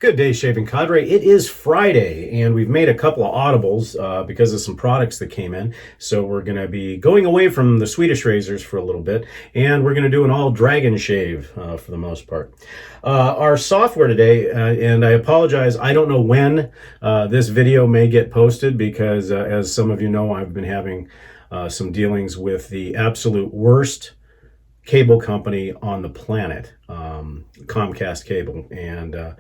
Good day, Shaving Cadre. It is Friday, and we've made a couple of audibles because of some products that came in. So we're going to be going away from the Swedish razors for a little bit, and we're going to do an all dragon shave for the most part. Our software today, and I apologize, I don't know when this video may get posted because, as some of you know, I've been having some dealings with the absolute worst cable company on the planet, Comcast Cable, and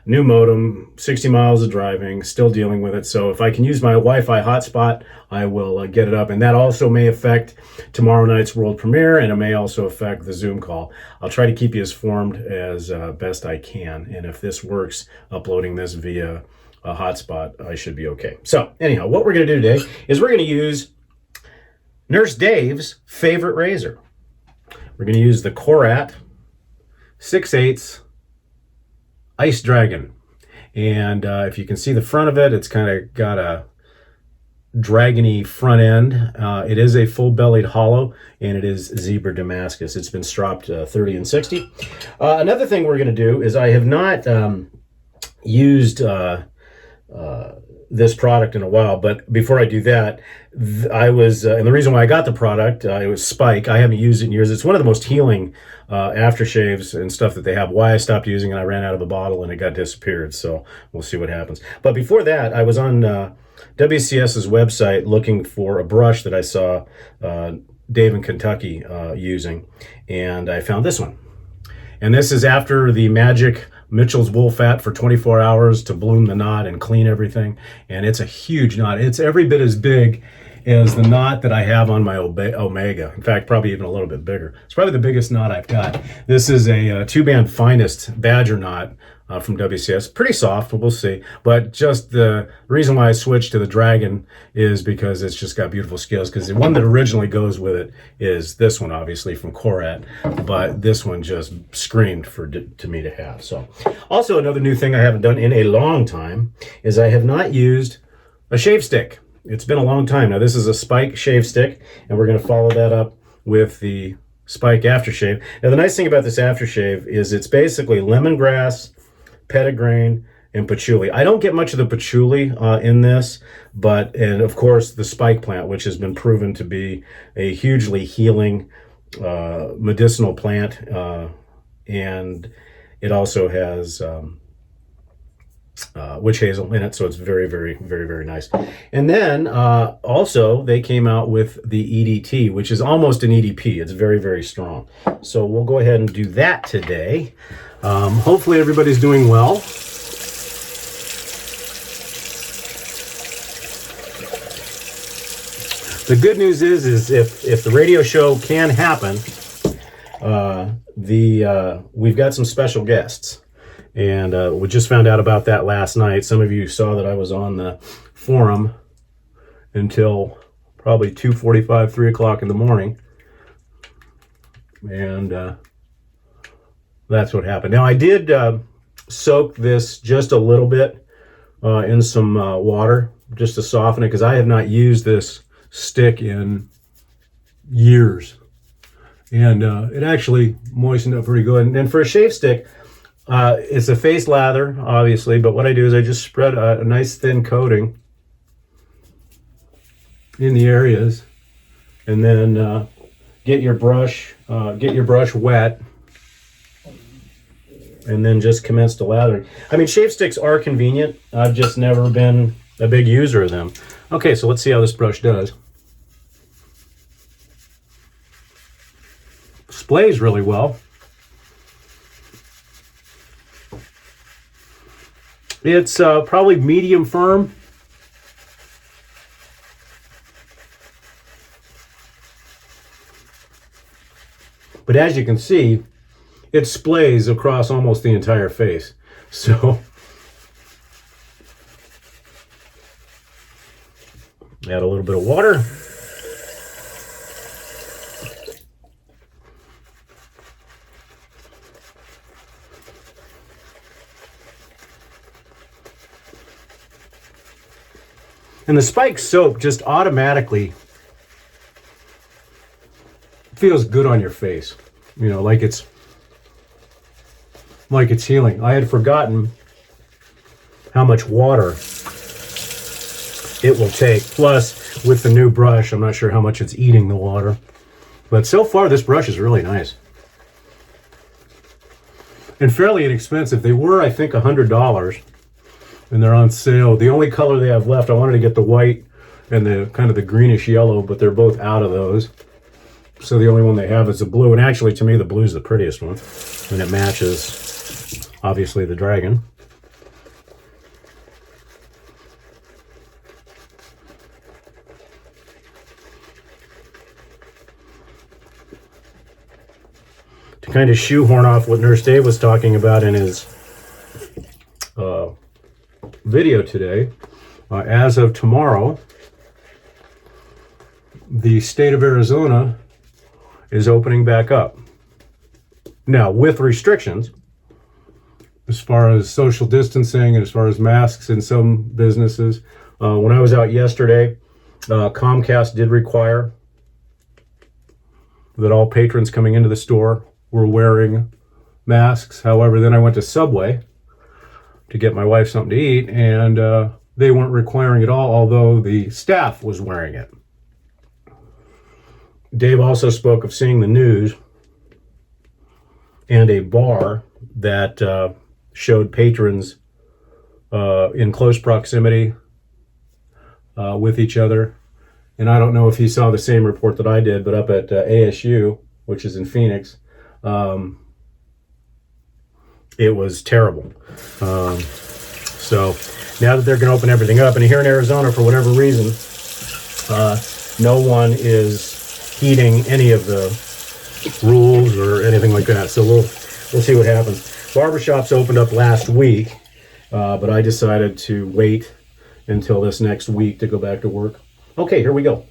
new modem, 60 miles of driving, still dealing with it. So if I can use my Wi-Fi hotspot, I will get it up. And that also may affect tomorrow night's world premiere, and it may also affect the Zoom call. I'll try to keep you as informed as best I can. And if this works, uploading this via a hotspot, I should be okay. So anyhow, what we're going to do today is we're going to use Nurse Dave's favorite razor. We're going to use the Korat 6/8 Ice Dragon, and if you can see the front of it, it's kind of got a dragony front end. It is a full-bellied hollow, and it is zebra Damascus. It's been stropped 30 and 60. Another thing we're going to do is I have not used this product in a while, but before I do that, I was, and the reason why I got the product, it was Speick. I haven't used it in years. It's one of the most healing aftershaves and stuff that they have. Why I stopped using it, I ran out of the bottle and it got disappeared, so we'll see what happens. But before that, I was on WCS's website looking for a brush that I saw Dave in Kentucky using, and I found this one. And this is after the magic Mitchell's wool fat for 24 hours to bloom the knot and clean everything. And it's a huge knot. It's every bit as big as the knot that I have on my Omega. In fact, probably even a little bit bigger. It's probably the biggest knot I've got. This is a two-band finest badger knot from WCS. Pretty soft, we'll see. But just the reason why I switched to the Dragon is because it's just got beautiful scales. Because the one that originally goes with it is this one, obviously, from Korat. But this one just screamed to me to have. So, also another new thing I haven't done in a long time is I have not used a shave stick. It's been a long time. Now, this is a Speick shave stick, and we're going to follow that up with the Speick aftershave. Now, the nice thing about this aftershave is it's basically lemongrass, petitgrain, and patchouli. I don't get much of the patchouli in this, and of course the Speick plant, which has been proven to be a hugely healing medicinal plant, and it also has witch hazel in it, so it's very, very, very, very nice. And then also they came out with the EDT, which is almost an EDP. It's very, very strong. So we'll go ahead and do that today. Hopefully everybody's doing well. The good news is if the radio show can happen, we've got some special guests. And we just found out about that last night. Some of you saw that I was on the forum until probably 2:45, 3 o'clock in the morning. And that's what happened. Now, I did soak this just a little bit in some water just to soften it, because I have not used this stick in years. And it actually moistened up pretty good. And for a shave stick, it's a face lather, obviously, but what I do is I just spread a nice thin coating in the areas, and then get your brush wet, and then just commence to lathering. I mean, shave sticks are convenient. I've just never been a big user of them. Okay, so let's see how this brush does. Splays really well. It's probably medium firm. But as you can see, it splays across almost the entire face. So, add a little bit of water. And the Speick soap just automatically feels good on your face. You know, like it's healing. I had forgotten how much water it will take. Plus, with the new brush, I'm not sure how much it's eating the water. But so far, this brush is really nice. And fairly inexpensive. They were, I think, $100. And they're on sale. The only color they have left, I wanted to get the white and the kind of the greenish yellow, but they're both out of those. So the only one they have is the blue. And actually, to me, the blue is the prettiest one. And it matches, obviously, the dragon. To kind of shoehorn off what Nurse Dave was talking about in his video today, as of tomorrow, the state of Arizona is opening back up. Now, with restrictions, as far as social distancing and as far as masks in some businesses. When I was out yesterday, Comcast did require that all patrons coming into the store were wearing masks. However, then I went to Subway to get my wife something to eat, and they weren't requiring it all, although the staff was wearing it. Dave also spoke of seeing the news and a bar that showed patrons in close proximity with each other. And I don't know if he saw the same report that I did, but up at ASU, which is in Phoenix, it was terrible. So now that they're going to open everything up, and here in Arizona, for whatever reason, no one is heeding any of the rules or anything like that. So we'll see what happens. Barbershops opened up last week, but I decided to wait until this next week to go back to work. Okay, here we go.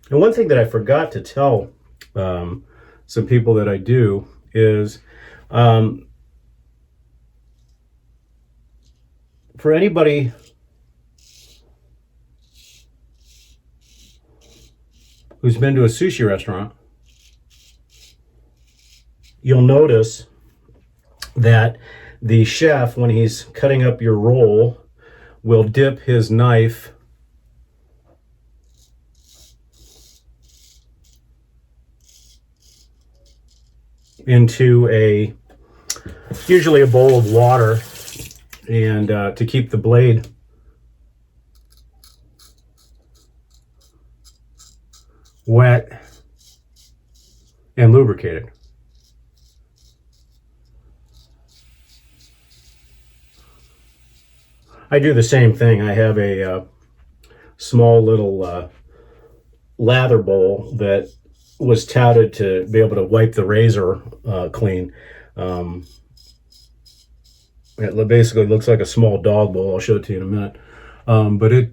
And one thing that I forgot to tell some people that I do is for anybody who's been to a sushi restaurant, you'll notice that the chef, when he's cutting up your roll, will dip his knife into usually a bowl of water, and to keep the blade wet and lubricated. I do the same thing. I have a small little lather bowl that was touted to be able to wipe the razor clean. It basically looks like a small dog bowl. I'll show it to you in a minute. But it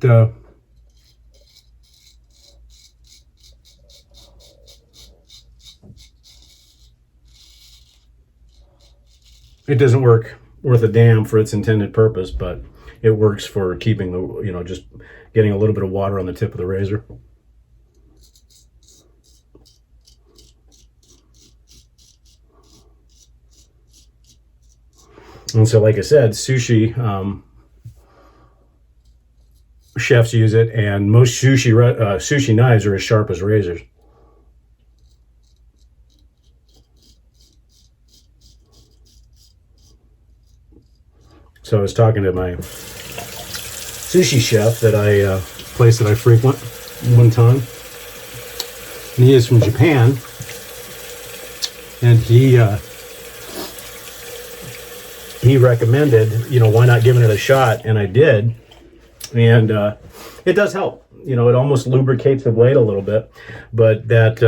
doesn't work worth a damn for its intended purpose, but it works for keeping the, just getting a little bit of water on the tip of the razor. And so, like I said, sushi chefs use it, and most sushi knives are as sharp as razors. So I was talking to my sushi chef place that I frequent one time, and he is from Japan, and he recommended, why not giving it a shot? And I did. And it does help. It almost lubricates the blade a little bit. But that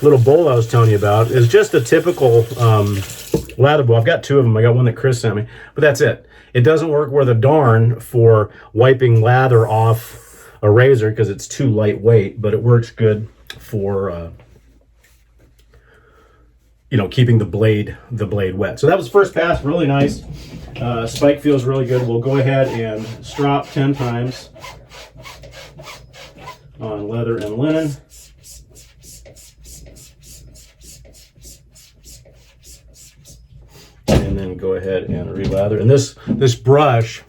little bowl I was telling you about is just a typical lather bowl. I've got 2 of them. I got one that Chris sent me, but that's it. It doesn't work worth a darn for wiping lather off a razor because it's too lightweight, but it works good for you know, keeping the blade wet. So that was first pass, really nice. Spike feels really good. We'll go ahead and strop 10 times on leather and linen. And then go ahead and relather. And this brush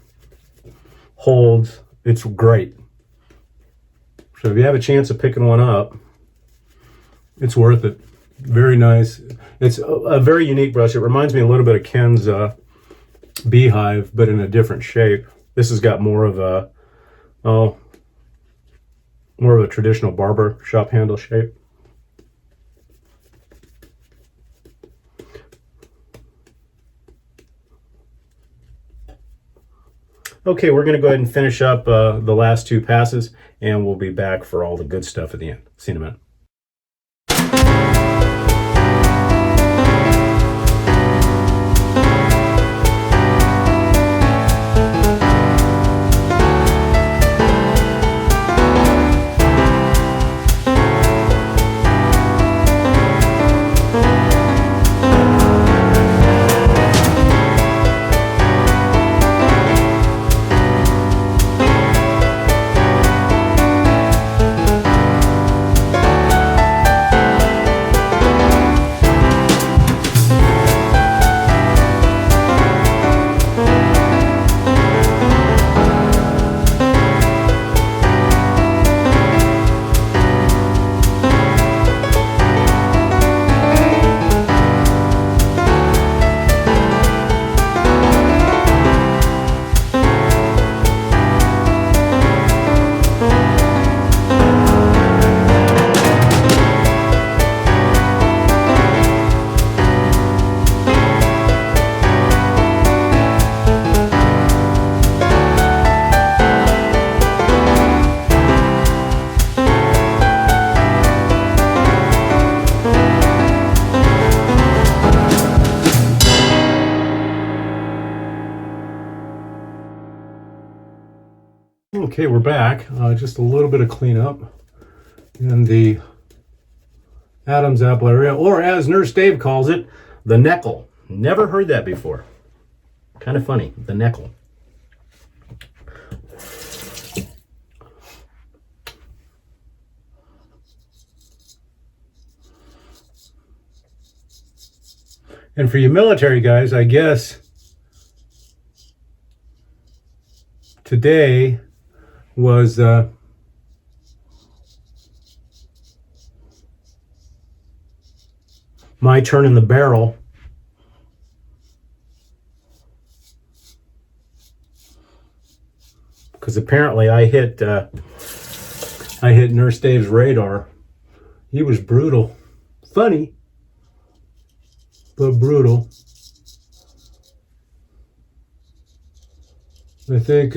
holds, it's great. So if you have a chance of picking one up, it's worth it. Very nice. It's a very unique brush. It reminds me a little bit of Ken's Beehive, but in a different shape. This has got more of a, more of a traditional barber shop handle shape. Okay, we're going to go ahead and finish up the last 2 passes, and we'll be back for all the good stuff at the end. See you in a minute. Okay, we're back. Just a little bit of cleanup in the Adam's apple area, or as Nurse Dave calls it, the neckle. Never heard that before. Kind of funny, the neckle. And for you military guys, I guess today was my turn in the barrel. Because apparently I hit Nurse Dave's radar. He was brutal. Funny, but brutal. I think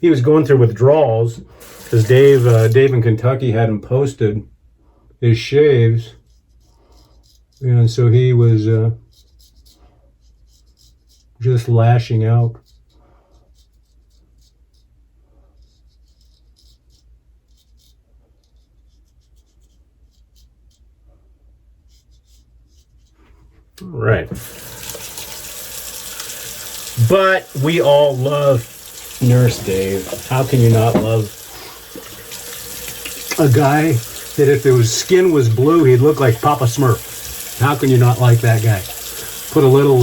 he was going through withdrawals because Dave in Kentucky hadn't posted his shaves, and so he was just lashing out. All right. But we all love Nurse Dave. How can you not love a guy that if his skin was blue, he'd look like Papa Smurf? How can you not like that guy? Put a little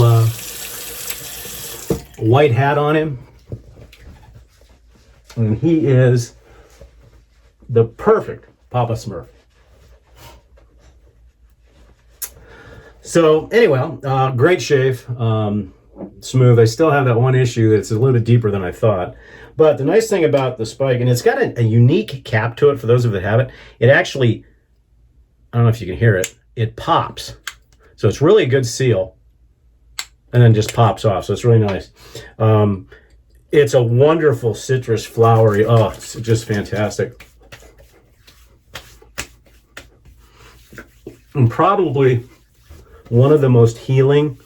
white hat on him, and he is the perfect Papa Smurf. So anyway, great shave. Smooth. I still have that one issue that's a little bit deeper than I thought. But the nice thing about the Speick, and it's got a unique cap to it for those of you that have it, it actually, I don't know if you can hear it, it pops. So it's really a good seal. And then just pops off. So it's really nice. It's a wonderful citrus flowery. Oh, it's just fantastic. and probably one of the most healing,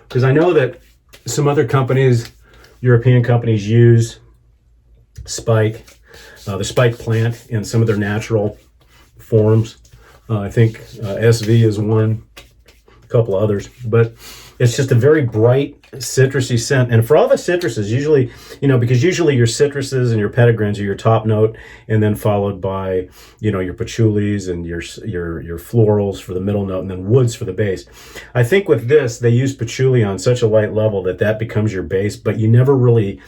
because I know that some other companies, European companies, use Speick, the Speick plant in some of their natural forms. I think SV is one, a couple of others, but it's just a very bright citrusy scent. And for all the citruses, usually, because usually your citruses and your petitgrins are your top note, and then followed by, your patchoulis and your florals for the middle note, and then woods for the base. I think with this, they use patchouli on such a light level that becomes your base, but you never really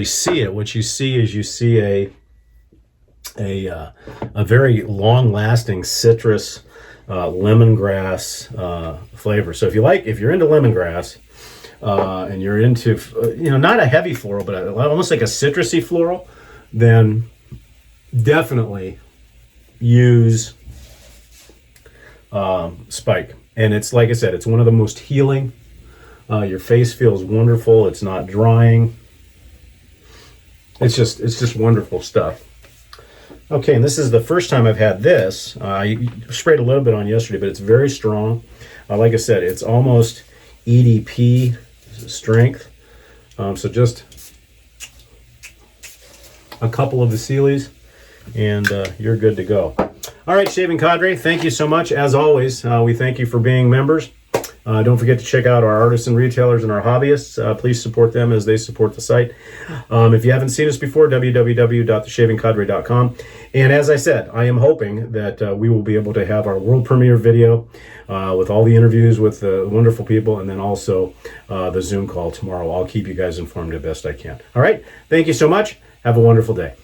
see it. What you see is a very long-lasting citrus, lemongrass flavor. So if you're into lemongrass, and you're into not a heavy floral, but almost like a citrusy floral, then definitely use Speick. And it's, like I said, it's one of the most healing. Your face feels wonderful. It's not drying. It's just wonderful stuff. Okay, and this is the first time I've had this. I sprayed a little bit on yesterday, but it's very strong. Like I said, it's almost EDP strength. So just a couple of the Sealies, and you're good to go. All right, Shaving Cadre, thank you so much. As always, we thank you for being members. Don't forget to check out our artists and retailers and our hobbyists. Please support them as they support the site. If you haven't seen us before, www.theshavingcadre.com. And as I said, I am hoping that we will be able to have our world premiere video with all the interviews with the wonderful people, and then also the Zoom call tomorrow. I'll keep you guys informed the best I can. All right, thank you so much. Have a wonderful day.